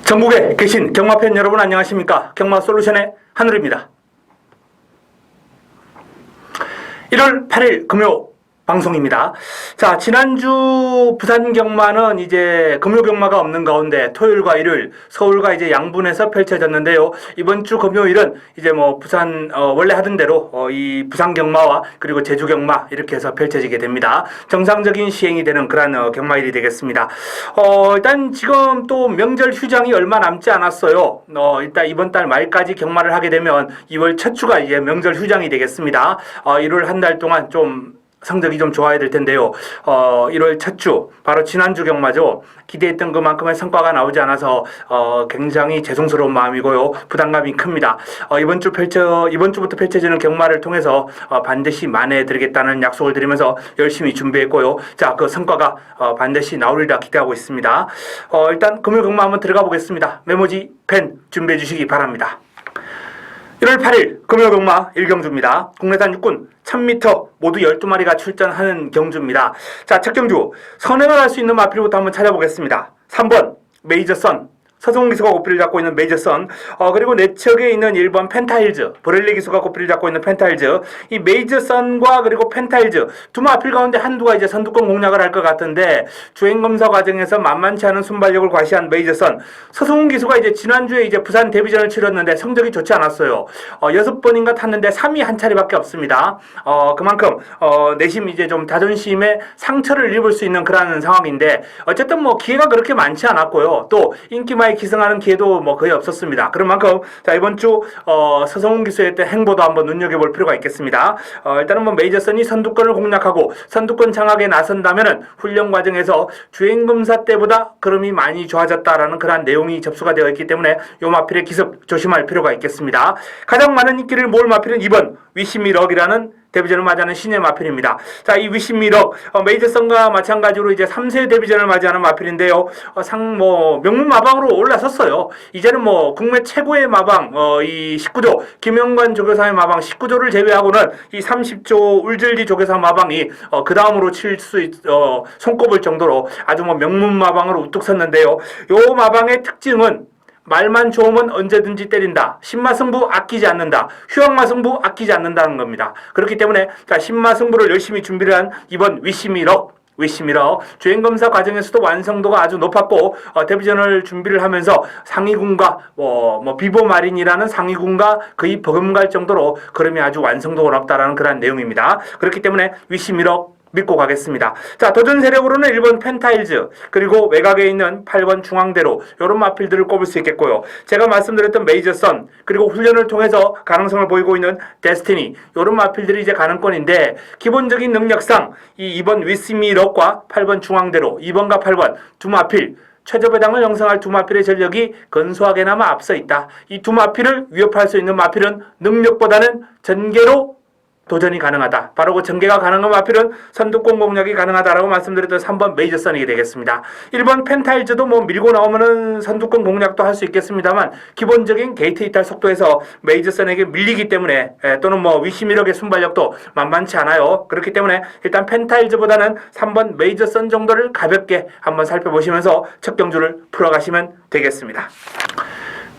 전국에 계신 경마팬 여러분 안녕하십니까? 경마솔루션의 한울입니다. 1월 8일 금요 방송입니다. 자, 지난주 부산 경마는 이제 금요 경마가 없는 가운데 토요일과 일요일 서울과 이제 양분에서 펼쳐졌는데요. 이번 주 금요일은 이제 뭐 부산 원래 하던 대로 이 부산 경마와 그리고 제주 경마 이렇게 해서 펼쳐지게 됩니다. 정상적인 시행이 되는 그런 경마일이 되겠습니다. 일단 지금 또 명절 휴장이 얼마 남지 않았어요. 일단 이번 달 말까지 경마를 하게 되면 2월 첫 주가 이제 명절 휴장이 되겠습니다. 1월 한 달 동안 좀 성적이 좀 좋아야 될 텐데요. 1월 첫 주, 바로 지난주 경마죠. 기대했던 그만큼의 성과가 나오지 않아서 굉장히 죄송스러운 마음이고요. 부담감이 큽니다. 이번 주부터 펼쳐지는 경마를 통해서 반드시 만회해드리겠다는 약속을 드리면서 열심히 준비했고요. 자, 그 성과가 반드시 나오리라 기대하고 있습니다. 일단 금요 경마 한번 들어가 보겠습니다. 메모지, 펜 준비해 주시기 바랍니다. 1월 8일 금요 경마 1경주입니다. 국내산 육군 1000m 모두 12마리가 출전하는 경주입니다. 자, 첫 경주 선행을 할 수 있는 마필부터 한번 찾아보겠습니다. 3번 메이저선 서성훈 기수가 고삐를 잡고 있는 메이저선, 그리고 내척에 있는 1번 펜타일즈, 브렐리 기수가 고삐를 잡고 있는 펜타일즈, 이 메이저선과 그리고 펜타일즈 두 마필 가운데 한두가 이제 선두권 공략을 할 것 같은데, 주행검사 과정에서 만만치 않은 순발력을 과시한 메이저선, 서성훈 기수가 이제 지난주에 이제 부산 데뷔전을 치렀는데 성적이 좋지 않았어요. 6번인가 탔는데 3위 한 차례밖에 없습니다. 그만큼 내심 이제 좀 자존심에 상처를 입을 수 있는 그런 상황인데, 어쨌든 뭐 기회가 그렇게 많지 않았고요. 또 인기마에 기승하는 기회도 뭐 거의 없었습니다. 그런 만큼 자, 이번 주 서성훈 기수의 어떤 행보도 한번 눈여겨볼 필요가 있겠습니다. 일단은 뭐 메이저선이 선두권을 공략하고 선두권 장악에 나선다면은 훈련 과정에서 주행검사 때보다 걸음이 많이 좋아졌다라는 그러한 내용이 접수가 되어 있기 때문에 요 마필의 기습 조심할 필요가 있겠습니다. 가장 많은 인기를 모을 마필은 2번 위시미럭이라는 데뷔전을 맞이하는 신의 마필입니다. 자, 이 위시미럭 메이저선과 마찬가지로 이제 3세 데뷔전을 맞이하는 마필인데요. 명문 마방으로 올라섰어요. 이제는 뭐 국내 최고의 마방 이 19조 김영관 조교사의 마방 19조를 제외하고는 이 30조 울질리 조교사 마방이 그 다음으로 칠 수 손꼽을 정도로 아주 뭐 명문 마방으로 우뚝 섰는데요. 요 마방의 특징은 말만 좋으면 언제든지 때린다. 신마승부 아끼지 않는다. 휴학마승부 아끼지 않는다는 겁니다. 그렇기 때문에 자, 신마승부를 열심히 준비를 한 이번 위시미럭 주행검사 과정에서도 완성도가 아주 높았고 데뷔전을 준비를 하면서 상위군과 비보마린이라는 상위군과 거의 버금갈 정도로 걸음이 아주 완성도가 높다라는 그런 내용입니다. 그렇기 때문에 위시미럭 믿고 가겠습니다. 자, 도전 세력으로는 1번 펜타일즈, 그리고 외곽에 있는 8번 중앙대로 이런 마필들을 꼽을 수 있겠고요. 제가 말씀드렸던 메이저선, 그리고 훈련을 통해서 가능성을 보이고 있는 데스티니, 이런 마필들이 이제 가능권인데, 기본적인 능력상 이 2번 위시미럭과 8번 중앙대로 2번과 8번 두 마필 최저배당을 형성할 두 마필의 전력이 근소하게나마 앞서 있다. 이 두 마필을 위협할 수 있는 마필은 능력보다는 전개로 도전이 가능하다. 바로 그 전개가 가능한 마필은 선두권 공략이 가능하다라고 말씀드렸던 3번 메이저선이 되겠습니다. 1번 펜타일즈도 뭐 밀고 나오면은 선두권 공략도 할 수 있겠습니다만, 기본적인 게이트 이탈 속도에서 메이저선에게 밀리기 때문에 또는 뭐 위시미력의 순발력도 만만치 않아요. 그렇기 때문에 일단 펜타일즈보다는 3번 메이저선 정도를 가볍게 한번 살펴보시면서 첫 경주를 풀어가시면 되겠습니다.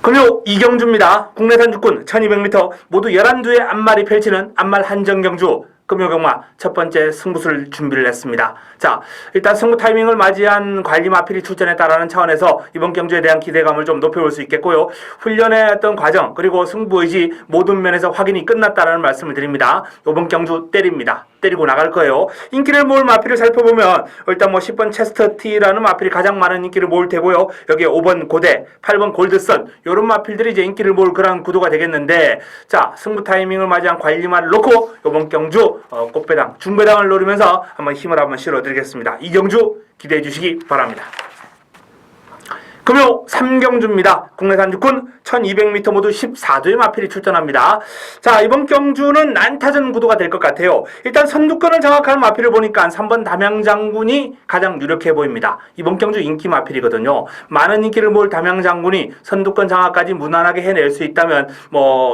금요 2경주입니다. 국내산 육군 1200m 모두 11두의 앞말이 펼치는 앞말 한정경주 금요 경마 첫 번째 승부수를 준비를 했습니다. 자, 일단 승부 타이밍을 맞이한 관리 마필이 출전했다라는 차원에서 이번 경주에 대한 기대감을 좀 높여볼 수 있겠고요. 훈련의 어떤 과정 그리고 승부 의지 모든 면에서 확인이 끝났다라는 말씀을 드립니다. 이번 경주 때리고 나갈 거예요. 인기를 모을 마필을 살펴보면 일단 뭐 10번 체스터티라는 마필이 가장 많은 인기를 모을 테고요. 여기에 5번 고대, 8번 골드선 이런 마필들이 이제 인기를 모을 그런 구도가 되겠는데, 자, 승부 타이밍을 맞이한 관리마를 놓고 이번 경주 꽃배당, 중배당을 노리면서 한번 힘을 한번 실어드리겠습니다. 이 경주 기대해 주시기 바랍니다. 금요 3경주입니다. 국내산 육군 1200m 모두 14조의 마필이 출전합니다. 자, 이번 경주는 난타전 구도가 될 것 같아요. 일단 선두권을 장악하는 마필을 보니까 3번 담양장군이 가장 유력해 보입니다. 이번 경주 인기 마필이거든요. 많은 인기를 모을 담양장군이 선두권 장악까지 무난하게 해낼 수 있다면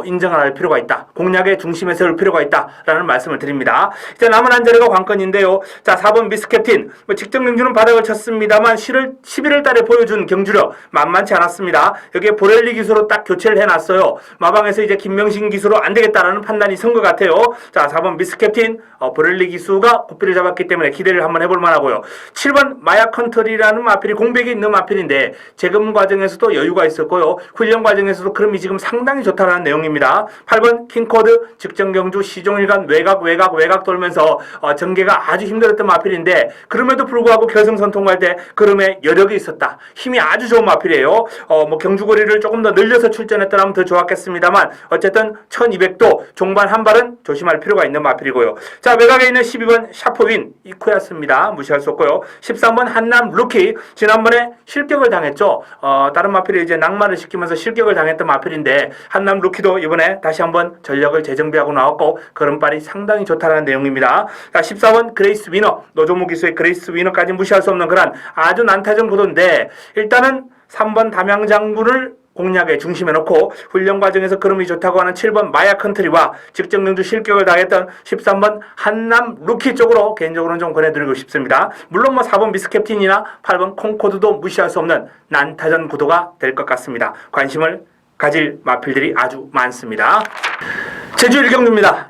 인정을 할 필요가 있다. 공략의 중심에 세울 필요가 있다라는 말씀을 드립니다. 이제 남은 한 자리가 관건인데요. 자, 4번 미스캡틴. 직전 경주는 바닥을 쳤습니다만 11월 달에 보여준 경주력 만만치 않았습니다. 여기에 보렐리 기수로 딱 교체를 해놨어요. 마방에서 이제 김명신 기수로 안 되겠다라는 판단이 선 것 같아요. 자, 4번 미스캡틴 보렐리 기수가 고삐를 잡았기 때문에 기대를 한번 해볼 만하고요. 7번 마야컨트리라는 마필이 공백이 있는 마필인데 재금 과정에서도 여유가 있었고요. 훈련 과정에서도 그럼이 지금 상당히 좋다는 내용입니다. 8번 킹코드 직전 경주 시종일관 외곽 돌면서 전개가 아주 힘들었던 마필인데 그럼에도 불구하고 결승선 통과할 때 그럼에 여력이 있었다. 힘이 아주 좋은 마필이에요. 경주거리를 조금 더 늘려서 출전했더라면 더 좋았겠습니다만 어쨌든 1200도 종반 한 발은 조심할 필요가 있는 마필이고요. 자, 외곽에 있는 12번 샤프윈 이쿠야스입니다. 무시할 수 없고요. 13번 한남 루키 지난번에 실격을 당했죠. 다른 마필이 이제 낙마를 시키면서 실격을 당했던 마필인데 한남 루키도 이번에 다시 한번 전력을 재정비하고 나왔고 걸음발이 상당히 좋다는 내용입니다. 자, 14번 그레이스 위너 노조무 기수의 그레이스 위너까지 무시할 수 없는 그런 아주 난타전 구도인데 일단은 3번 담양장군을 공략에 중심에 놓고 훈련 과정에서 걸음이 좋다고 하는 7번 마야컨트리와 직전 경주 실격을 당했던 13번 한남 루키 쪽으로 개인적으로는 좀 권해드리고 싶습니다. 물론 4번 미스캡틴이나 8번 콩코드도 무시할 수 없는 난타전 구도가 될 것 같습니다. 관심을 가질 마필들이 아주 많습니다. 제주 1경주입니다.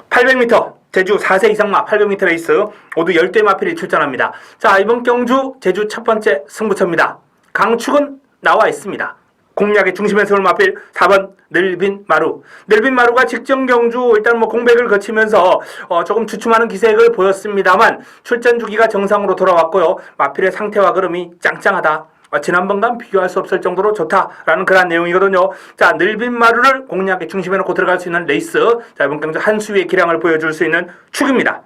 800m 제주 4세 이상마 800m 레이스 모두 10대 마필이 출전합니다. 자, 이번 경주 제주 첫 번째 승부처입니다. 강축은 나와 있습니다. 공략의 중심에 세울 마필 4번 늘빈마루. 늘빈마루가 직전 경주 일단 공백을 거치면서 조금 주춤하는 기색을 보였습니다만 출전 주기가 정상으로 돌아왔고요. 마필의 상태와 걸음이 짱짱하다. 지난번과 비교할 수 없을 정도로 좋다라는 그런 내용이거든요. 자, 늘빈마루를 공략의 중심에 놓고 들어갈 수 있는 레이스. 자, 이번 경주 한 수위의 기량을 보여줄 수 있는 축입니다.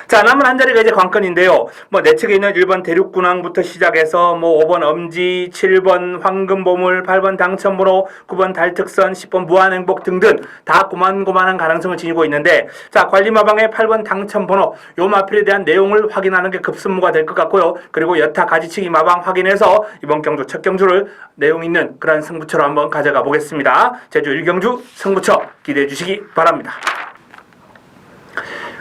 자, 남은 한 자리가 이제 관건인데요. 내측에 있는 1번 대륙군항부터 시작해서 5번 엄지, 7번 황금보물, 8번 당첨번호, 9번 달특선, 10번 무한행복 등등 다 고만고만한 가능성을 지니고 있는데 자, 관리마방의 8번 당첨번호 요 마필에 대한 내용을 확인하는 게 급선무가 될 것 같고요. 그리고 여타 가지치기 마방 확인해서 이번 경주 첫 경주를 내용 있는 그런 승부처로 한번 가져가 보겠습니다. 제주 1경주 승부처 기대해 주시기 바랍니다.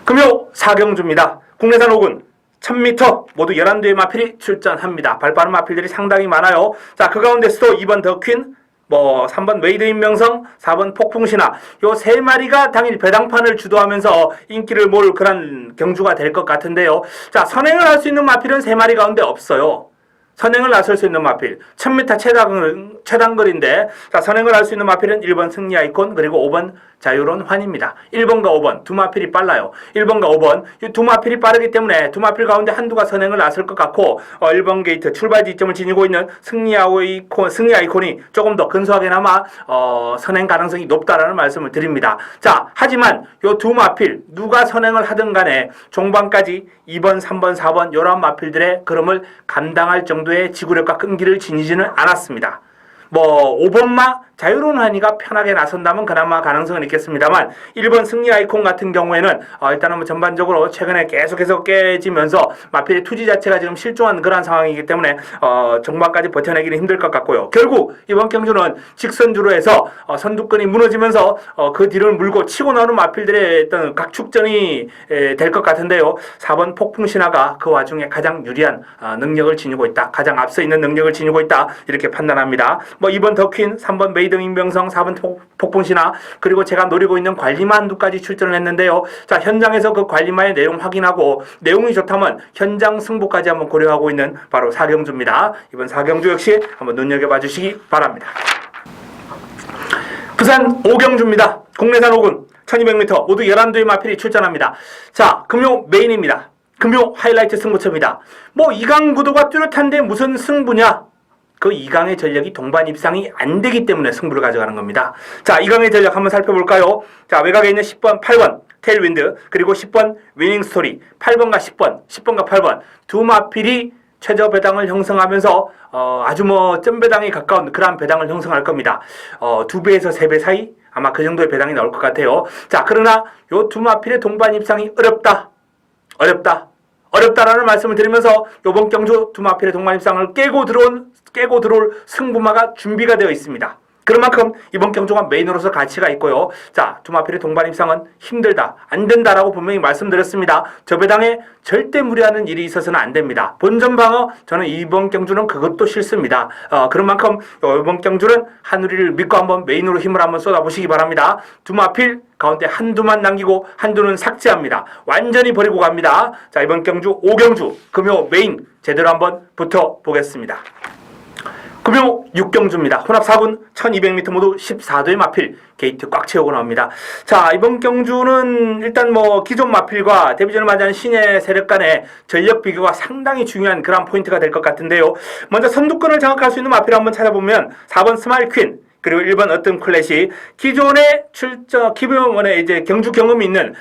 금요 4경주입니다. 국내산 5군 1000m 모두 11대의 마필이 출전합니다. 발빠른 마필들이 상당히 많아요. 자, 그 가운데서도 2번 더퀸, 3번 웨이드인 명성, 4번 폭풍신화 요 세 마리가 당일 배당판을 주도하면서 인기를 모을 그런 경주가 될 것 같은데요. 자, 선행을 할 수 있는 마필은 세 마리 가운데 없어요. 선행을 나설 수 있는 마필 1000m 최단거리인데 자, 선행을 할 수 있는 마필은 1번 승리 아이콘 그리고 5번 자유로운 환입니다. 1번과 5번 두 마필이 빨라요. 1번과 5번 이 두 마필이 빠르기 때문에 두 마필 가운데 한두가 선행을 나설 것 같고 1번 게이트 출발 지점을 지니고 있는 승리 아이콘이 조금 더 근소하게나마 선행 가능성이 높다라는 말씀을 드립니다. 자, 하지만 이 두 마필 누가 선행을 하든 간에 종반까지 2번, 3번, 4번 이런 마필들의 걸음을 감당할 정도의 지구력과 끈기를 지니지는 않았습니다. 5번마 자유로운 한이가 편하게 나선다면 그나마 가능성은 있겠습니다만 1번 승리 아이콘 같은 경우에는 일단은 전반적으로 최근에 계속해서 깨지면서 마필의 투지 자체가 지금 실종한 그런 상황이기 때문에 정반까지 버텨내기는 힘들 것 같고요. 결국 이번 경주는 직선주로 해서 선두권이 무너지면서 그 뒤를 물고 치고 나오는 마필들의 어떤 각축전이 될 것 같은데요. 4번 폭풍신화가 그 와중에 가장 유리한 능력을 지니고 있다. 가장 앞서 있는 능력을 지니고 있다. 이렇게 판단합니다. 2번 더퀸, 3번 메이드 임병성, 4번 폭풍신화 그리고 제가 노리고 있는 관리만두까지 출전을 했는데요. 자, 현장에서 그 관리마의 내용 확인하고 내용이 좋다면 현장 승부까지 한번 고려하고 있는 바로 4경주입니다. 이번 4경주 역시 한번 눈여겨봐 주시기 바랍니다. 부산 5경주입니다. 국내산 5군 1200m 모두 11대의 마필이 출전합니다. 자, 금요 메인입니다. 금요 하이라이트 승부처입니다. 2강 구도가 뚜렷한데 무슨 승부냐? 그 2강의 전력이 동반 입상이 안 되기 때문에 승부를 가져가는 겁니다. 자, 2강의 전력 한번 살펴볼까요? 자, 외곽에 있는 10번, 8번 테일윈드 그리고 10번 위닝 스토리 8번과 10번과 8번 두 마필이 최저 배당을 형성하면서 아주 뭐 점 배당에 가까운 그러한 배당을 형성할 겁니다. 2배에서 3배 사이 아마 그 정도의 배당이 나올 것 같아요. 자, 그러나 요 두마필의 동반 입상이 어렵다라는 말씀을 드리면서 요번 경주 두마필의 동반 입상을 깨고 들어올 승부마가 준비가 되어 있습니다. 그런 만큼 이번 경주가 메인으로서 가치가 있고요. 자, 두마필의 동반 입상은 힘들다, 안 된다라고 분명히 말씀드렸습니다. 저 배당에 절대 무리하는 일이 있어서는 안 됩니다. 본전 방어, 저는 이번 경주는 그것도 싫습니다. 그런 만큼 이번 경주는 한우리를 믿고 한번 메인으로 힘을 한번 쏟아보시기 바랍니다. 두마필 가운데 한두만 남기고 한두는 삭제합니다. 완전히 버리고 갑니다. 자, 이번 경주 5경주 금요 메인 제대로 한번 붙어보겠습니다. 금요 6경주입니다. 혼합 4군 1200m 모두 14도의 마필 게이트 꽉 채우고 나옵니다. 자, 이번 경주는 일단 뭐 기존 마필과 데뷔전을 맞이하는 신예 세력 간의 전력 비교가 상당히 중요한 그런 포인트가 될 것 같은데요. 먼저 선두권을 장악할 수 있는 마필을 한번 찾아보면 4번 스마일 퀸, 그리고 1번 어떤 클래식, 기존의 기본원에 이제 경주 경험이 있는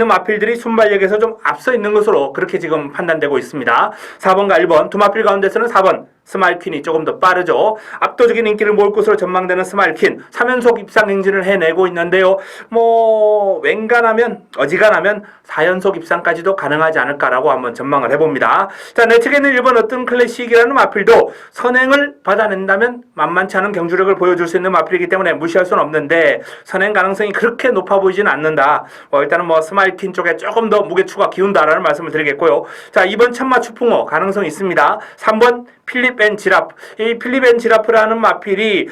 마필들이 순발력에서 좀 앞서 있는 것으로 그렇게 지금 판단되고 있습니다. 4번과 1번 두 마필 가운데서는 4번 스마일퀸이 조금 더 빠르죠. 압도적인 인기를 모을 것으로 전망되는 스마일퀸 3연속 입상 행진을 해내고 있는데요. 뭐 어지간하면 4연속 입상까지도 가능하지 않을까라고 한번 전망을 해봅니다. 자, 내 측에는 1번 어떤 클래식이라는 마필도 선행을 받아낸다면 만만치 않은 경주력을 보여줄 수 있는 마필이기 때문에 무시할 수는 없는데 선행 가능성이 그렇게 높아 보이지는 않는다. 일단은 스마일퀸 쪽에 조금 더 무게추가 기운다라는 말씀을 드리겠고요. 자, 2번 천마 추풍호 가능성이 있습니다. 3번 필립 앤 지라프. 이 필립 앤 지라프라는 마필이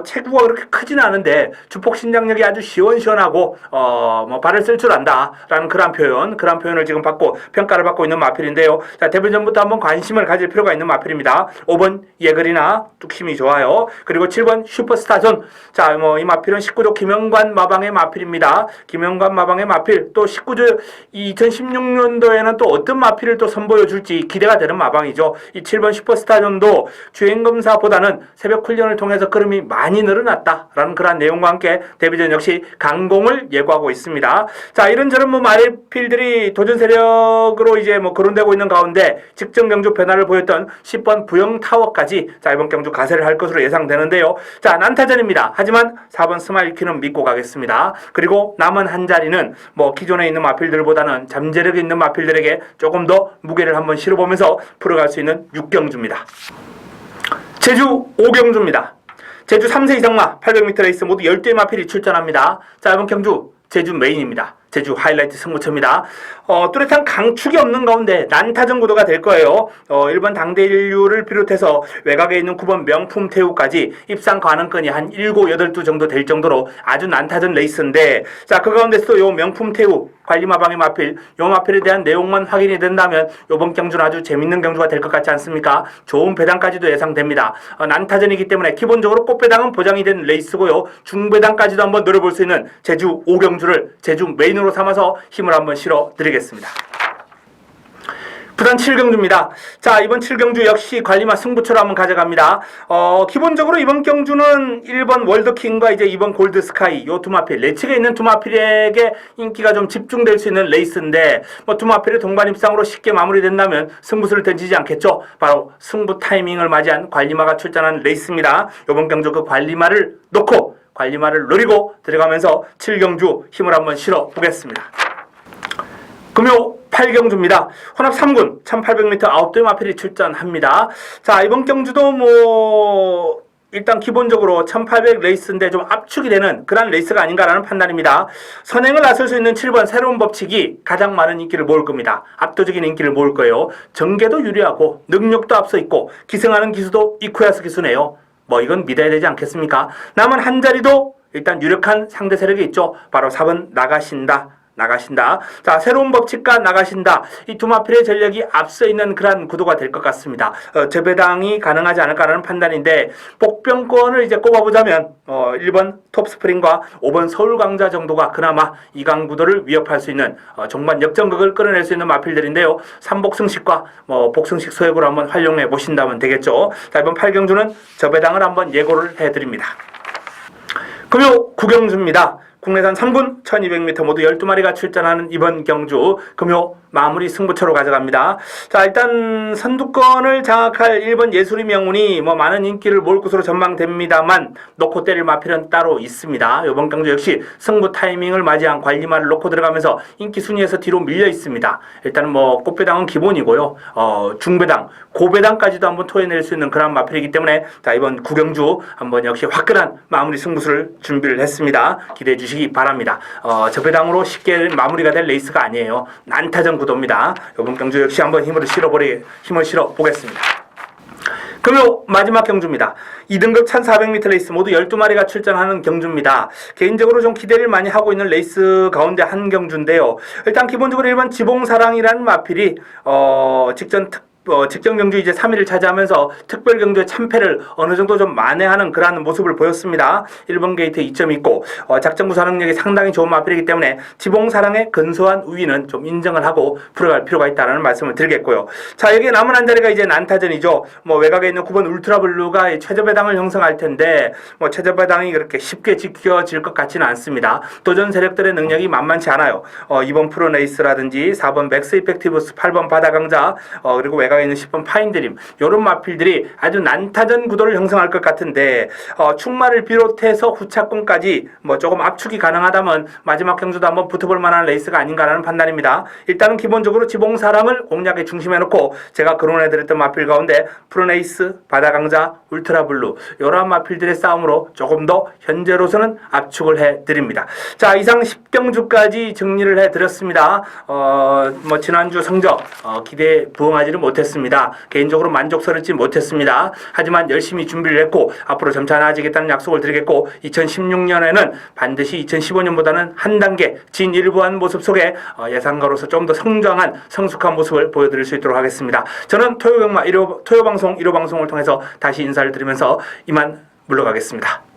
체구가 그렇게 크지는 않은데 주폭 신장력이 아주 시원시원하고 발을 쓸 줄 안다라는 그런 표현을 지금 평가를 받고 있는 마필인데요. 자, 데뷔전부터 한번 관심을 가질 필요가 있는 마필입니다. 5번 예글이나 뚝심이 좋아요. 그리고 7번 슈퍼스타존. 자, 이 마필은 19조 김영관 마방의 마필입니다. 김영관 마방의 마필, 또 19조 2016년도에는 또 어떤 마필을 또 선보여 줄지 기대가 되는 마방이죠. 이 7번 슈퍼스타존도 주행검사보다는 새벽 훈련을 통해서 걸음이 많이 늘어났다라는 그런 내용과 함께 데뷔전 역시 강공을 예고하고 있습니다. 자, 이런저런 마필들이 도전 세력으로 이제 거론되고 있는 가운데 직전 경주 변화를 보였던 10번 부영타워까지 자, 이번 경주 가세를 할 것으로 예상되는데요. 자, 난타전입니다. 하지만 4번 스마일퀸은 믿고 가겠습니다. 그리고 남은 한 자리는 기존에 있는 마필들보다는 잠재력이 있는 마필들에게 조금 더 무게를 한번 실어보면서 풀어갈 수 있는 6경주입니다. 제주 5경주입니다. 제주 3세 이상마 800m 레이스 모두 12의 마필이 출전합니다. 자, 이번 경주 제주 메인입니다. 제주 하이라이트 승부처입니다. 뚜렷한 강축이 없는 가운데 난타전 구도가 될 거예요. 1번 당대인류를 비롯해서 외곽에 있는 9번 명품 태우까지 입상 가능권이 한 7, 8두 정도 될 정도로 아주 난타전 레이스인데, 자, 그 가운데서도 요 명품 태우 관리마방의 마필, 요 마필에 대한 내용만 확인이 된다면 요번 경주는 아주 재밌는 경주가 될 것 같지 않습니까? 좋은 배당까지도 예상됩니다. 난타전이기 때문에 기본적으로 꽃배당은 보장이 된 레이스고요. 중배당까지도 한번 노려볼 수 있는 제주 5경주를 제주 메인으로 삼아서 힘을 한번 실어 드리겠습니다. 부산 7경주입니다. 자, 이번 7경주 역시 관리마 승부처로 한번 가져갑니다. 기본적으로 이번 경주는 1번 월드킹과 이제 2번 골드스카이, 요 두 마필, 내측에 있는 두 마필에게 인기가 좀 집중될 수 있는 레이스인데, 두 마필의 동반 입상으로 쉽게 마무리된다면 승부수를 던지지 않겠죠. 바로 승부 타이밍을 맞이한 관리마가 출전하는 레이스입니다. 이번 경주 그 관리마를 놓고 관리마를 노리고 들어가면서 7경주 힘을 한번 실어 보겠습니다. 금요 8경주입니다. 혼합 3군 1800m 9도의 마필이 출전합니다. 자, 이번 경주도 일단 기본적으로 1800 레이스인데 좀 압축이 되는 그런 레이스가 아닌가라는 판단입니다. 선행을 나설 수 있는 7번 새로운 법칙이 가장 많은 인기를 모을 겁니다. 압도적인 인기를 모을 거예요. 전개도 유리하고 능력도 앞서 있고 기승하는 기수도 이쿠야스 기수네요. 이건 믿어야 되지 않겠습니까? 남은 한 자리도 일단 유력한 상대 세력이 있죠. 바로 4번 나가신다. 자, 새로운 법칙과 나가신다. 이 두 마필의 전력이 앞서 있는 그런 구도가 될 것 같습니다. 재배당이 가능하지 않을까라는 판단인데, 복병권을 이제 꼽아보자면 1번 톱스프링과 5번 서울광자 정도가 그나마 이강 구도를 위협할 수 있는 종반 역전극을 끌어낼 수 있는 마필들인데요. 삼복승식과 복승식 소액으로 한번 활용해 보신다면 되겠죠. 자, 이번 8경주는 저배당을 한번 예고를 해드립니다. 금요 9경주입니다. 국내산 3군 1200m 모두 12마리가 출전하는 이번 경주 금요 마무리 승부처로 가져갑니다. 자, 일단 선두권을 장악할 1번 예술의 명운이 많은 인기를 모을 것으로 전망됩니다만 놓고 때릴 마필은 따로 있습니다. 이번 경주 역시 승부 타이밍을 맞이한 관리마를 놓고 들어가면서 인기 순위에서 뒤로 밀려 있습니다. 일단은 꽃배당은 기본이고요. 중배당, 고배당까지도 한번 토해낼 수 있는 그런 마필이기 때문에 자, 이번 구경주 한번 역시 화끈한 마무리 승부수를 준비를 했습니다. 기대해 주시기 바랍니다. 저배당으로 쉽게 마무리가 될 레이스가 아니에요. 난타전 구도입니다. 이번 경주 역시 한번 힘을 실어 보겠습니다. 금요 마지막 경주입니다. 2등급 1400m 레이스 모두 12마리가 출전하는 경주입니다. 개인적으로 좀 기대를 많이 하고 있는 레이스 가운데 한 경주인데요. 일단 기본적으로 1번 지봉사랑이라는 마필이 직전 경주 이제 3위를 차지하면서 특별 경주의 참패를 어느 정도 좀 만회하는 그러한 모습을 보였습니다. 1번 게이트 2점이 있고 작전 구사 능력이 상당히 좋은 마필이기 때문에 지봉사랑의 근소한 우위는 좀 인정을 하고 풀어갈 필요가 있다는 말씀을 드리겠고요. 자, 여기에 남은 한 자리가 이제 난타전이죠. 외곽에 있는 9번 울트라블루가 최저배당을 형성할 텐데 최저배당이 그렇게 쉽게 지켜질 것 같지는 않습니다. 도전 세력들의 능력이 만만치 않아요. 2번 프로네이스라든지 4번 맥스 이펙티브스, 8번 바다강자, 그리고 외곽 있는 10번 파인드림, 이런 마필들이 아주 난타전 구도를 형성할 것 같은데 충마를 비롯해서 후차권까지 조금 압축이 가능하다면 마지막 경주도 한번 붙어볼 만한 레이스가 아닌가라는 판단입니다. 일단은 기본적으로 지봉사랑을 공략에 중심에 놓고 제가 거론해드렸던 마필 가운데 프로네이스, 바다강자, 울트라블루 이러한 마필들의 싸움으로 조금 더 현재로서는 압축을 해드립니다. 자, 이상 10경주까지 정리를 해드렸습니다. 지난주 성적 기대에 부응하지는 못했습니다. 개인적으로 만족스럽지 못했습니다. 하지만 열심히 준비를 했고 앞으로 점차 나아지겠다는 약속을 드리겠고 2016년에는 반드시 2015년보다는 한 단계 진일보한 모습 속에 예상가로서 좀 더 성장한 성숙한 모습을 보여드릴 수 있도록 하겠습니다. 저는 토요방송 1호 방송을 통해서 다시 인사를 드리면서 이만 물러가겠습니다.